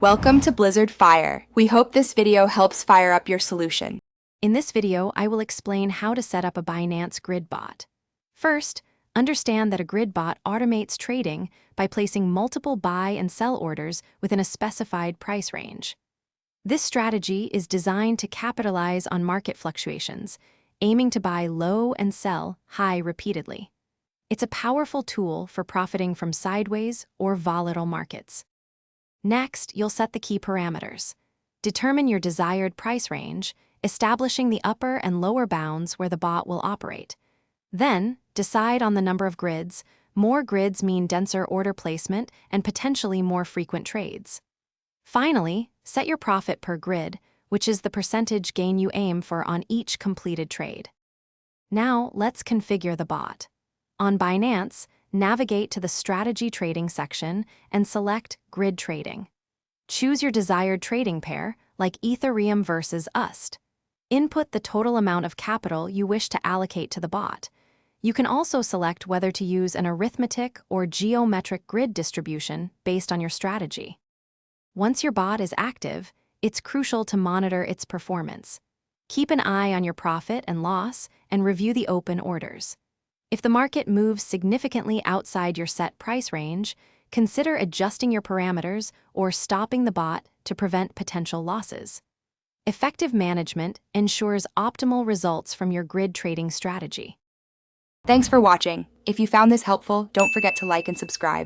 Welcome to Blizzard Fire. We hope this video helps fire up your solution. In this video, I will explain how to set up a Binance grid bot. First, understand that a grid bot automates trading by placing multiple buy and sell orders within a specified price range. This strategy is designed to capitalize on market fluctuations, aiming to buy low and sell high repeatedly. It's a powerful tool for profiting from sideways or volatile markets. Next, you'll set the key parameters. Determine your desired price range, establishing the upper and lower bounds where the bot will operate. Then, decide on the number of grids. More grids mean denser order placement and potentially more frequent trades. Finally, set your profit per grid, which is the percentage gain you aim for on each completed trade. Now, let's configure the bot. On Binance, navigate to the Strategy Trading section and select Grid Trading. Choose your desired trading pair, like Ethereum versus USD. Input the total amount of capital you wish to allocate to the bot. You can also select whether to use an arithmetic or geometric grid distribution based on your strategy. Once your bot is active, it's crucial to monitor its performance. Keep an eye on your profit and loss and review the open orders. If the market moves significantly outside your set price range, consider adjusting your parameters or stopping the bot to prevent potential losses. Effective management ensures optimal results from your grid trading strategy. Thanks for watching. If you found this helpful, don't forget to like and subscribe.